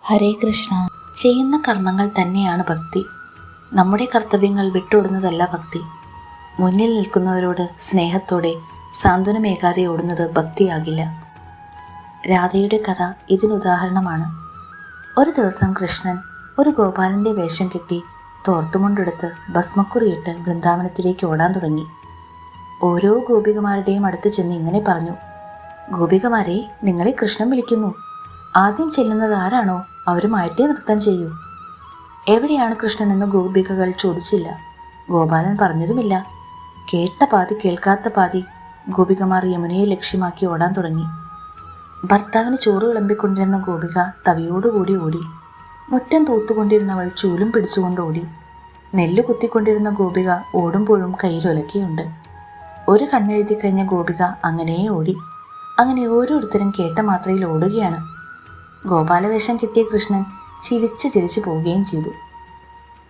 ഹരേ കൃഷ്ണ. ചെയ്യുന്ന കർമ്മങ്ങൾ തന്നെയാണ് ഭക്തി. നമ്മുടെ കർത്തവ്യങ്ങൾ വിട്ടോടുന്നതല്ല ഭക്തി. മുന്നിൽ നിൽക്കുന്നവരോട് സ്നേഹത്തോടെ സാന്ത്വനമേകാതെ ഓടുന്നത് ഭക്തിയാകില്ല. രാധയുടെ കഥ ഇതിനുദാഹരണമാണ്. ഒരു ദിവസം കൃഷ്ണൻ ഒരു ഗോപാലൻ്റെ വേഷം കെട്ടി തോർത്തുമുണ്ടെടുത്ത് ഭസ്മക്കുറിയിട്ട് വൃന്ദാവനത്തിലേക്ക് ഓടാൻ തുടങ്ങി. ഓരോ ഗോപികമാരുടെയും അടുത്ത് ചെന്ന് ഇങ്ങനെ പറഞ്ഞു: ഗോപികമാരെ, നിങ്ങളെ കൃഷ്ണൻ വിളിക്കുന്നു. ആദ്യം ചെല്ലുന്നത് ആരാണോ അവരുമായിട്ടേ നൃത്തം ചെയ്യൂ. എവിടെയാണ് കൃഷ്ണൻ എന്ന് ഗോപികകൾ ചോദിച്ചില്ല. ഗോപാലൻ പറഞ്ഞതുമില്ല. കേട്ട പാതി കേൾക്കാത്ത പാതി ഗോപികമാർ യമുനയെ ലക്ഷ്യമാക്കി ഓടാൻ തുടങ്ങി. ഭർത്താവിന് ചോറ് വിളമ്പിക്കൊണ്ടിരുന്ന ഗോപിക തവിയോടുകൂടി ഓടി. മുറ്റം തൂത്തുകൊണ്ടിരുന്നവൾ ചൂലും പിടിച്ചുകൊണ്ട് ഓടി. നെല്ല് കുത്തിക്കൊണ്ടിരുന്ന ഗോപിക ഓടുമ്പോഴും കയ്യിലൊലക്കയുണ്ട്. ഒരു കണ്ണെഴുതി കഴിഞ്ഞ ഗോപിക അങ്ങനെ ഓടി. അങ്ങനെ ഓരോരുത്തരും കേട്ട മാത്രയിൽ ഓടുകയാണ്. ഗോപാലവേഷം കിട്ടിയ കൃഷ്ണൻ ചിരിച്ച് ചിരിച്ചു പോവുകയും ചെയ്തു.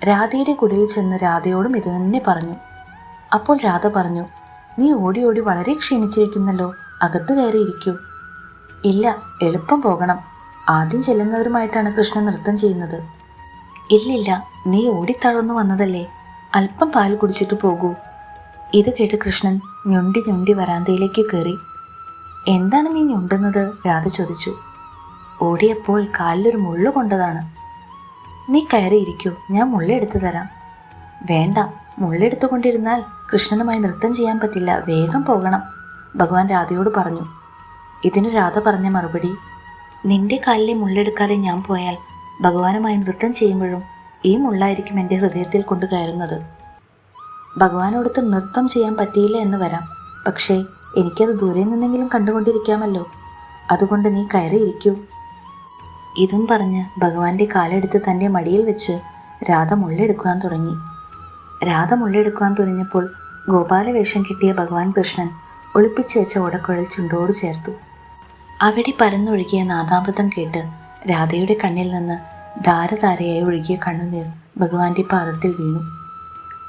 രാധയുടെ കുടിലിൽ ചെന്ന് രാധയോടും ഇത് തന്നെ പറഞ്ഞു. അപ്പോൾ രാധ പറഞ്ഞു: നീ ഓടി ഓടി വളരെ ക്ഷീണിച്ചിരിക്കുന്നല്ലോ, അകത്ത് കയറിയിരിക്കൂ. ഇല്ല, എളുപ്പം പോകണം. ആദ്യം ചെല്ലുന്നവരുമായിട്ടാണ് കൃഷ്ണൻ നൃത്തം ചെയ്യുന്നത്. ഇല്ലില്ല, നീ ഓടിത്തളർന്നു വന്നതല്ലേ, അല്പം പാൽ കുടിച്ചിട്ട് പോകൂ. ഇത് കേട്ട് കൃഷ്ണൻ ഞൊണ്ടി ഞൊണ്ടി വരാന്തയിലേക്ക് കയറി. എന്താണ് നീ ഞൊണ്ടുന്നത്? രാധ ചോദിച്ചു. ഓടിയപ്പോൾ കാലിലൊരു മുള്ളു കൊണ്ടതാണ്. നീ കയറിയിരിക്കൂ, ഞാൻ മുള്ളെടുത്തു തരാം. വേണ്ട, മുള്ളെടുത്തുകൊണ്ടിരുന്നാൽ കൃഷ്ണനുമായി നൃത്തം ചെയ്യാൻ പറ്റില്ല, വേഗം പോകണം, ഭഗവാൻ രാധയോട് പറഞ്ഞു. ഇതിന് രാധ പറഞ്ഞ മറുപടി: നിന്റെ കാലിലെ മുള്ളെടുക്കാതെ ഞാൻ പോയാൽ ഭഗവാനുമായി നൃത്തം ചെയ്യുമ്പോഴും ഈ മുള്ളായിരിക്കും എൻ്റെ ഹൃദയത്തിൽ കൊണ്ട് കയറുന്നത്. ഭഗവാനോടൊത്ത് നൃത്തം ചെയ്യാൻ പറ്റിയില്ല എന്ന് വരാം, പക്ഷേ എനിക്കത് ദൂരെ നിന്നെങ്കിലും കണ്ടുകൊണ്ടിരിക്കാമല്ലോ. അതുകൊണ്ട് നീ കയറിയിരിക്കൂ. ഇതും പറഞ്ഞ് ഭഗവാന്റെ കാലെടുത്ത് തൻ്റെ മടിയിൽ വെച്ച് രാധ മുള്ളെടുക്കുവാൻ തുടങ്ങി. രാധ മുള്ളെടുക്കുവാൻ തുനിഞ്ഞപ്പോൾ ഗോപാലവേഷം കിട്ടിയ ഭഗവാൻ കൃഷ്ണൻ ഒളിപ്പിച്ചു വെച്ച ഓടക്കുഴൽ ചുണ്ടോട് ചേർത്തു. അവിടെ പരന്നൊഴുകിയ നാദാമൃതം കേട്ട് രാധയുടെ കണ്ണിൽ നിന്ന് ധാരധാരയായി ഒഴുകിയ കണ്ണുനീർ ഭഗവാന്റെ പാദത്തിൽ വീണു.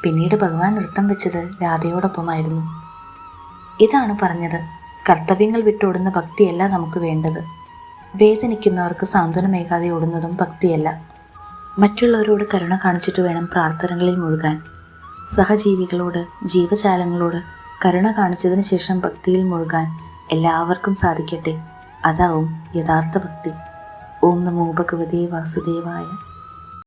പിന്നീട് ഭഗവാൻ നൃത്തം വെച്ചത് രാധയോടൊപ്പമായിരുന്നു. ഇതാണ് പറഞ്ഞത്: കർത്തവ്യങ്ങൾ വിട്ടോടുന്ന ഭക്തിയല്ല നമുക്ക് വേണ്ടത്. വേദനിക്കുന്നവർക്ക് സാന്ത്വനമേകാതെ ഓടുന്നതും ഭക്തിയല്ല. മറ്റുള്ളവരോട് കരുണ കാണിച്ചിട്ട് വേണം പ്രാർത്ഥനകളിൽ മുഴുകാൻ. സഹജീവികളോട്, ജീവജാലങ്ങളോട് കരുണ കാണിച്ചതിന് ശേഷം ഭക്തിയിൽ മുഴുകാൻ എല്ലാവർക്കും സാധിക്കട്ടെ. അതാവും യഥാർത്ഥ ഭക്തി. ഓം നമോ ഭഗവതേ വാസുദേവായ.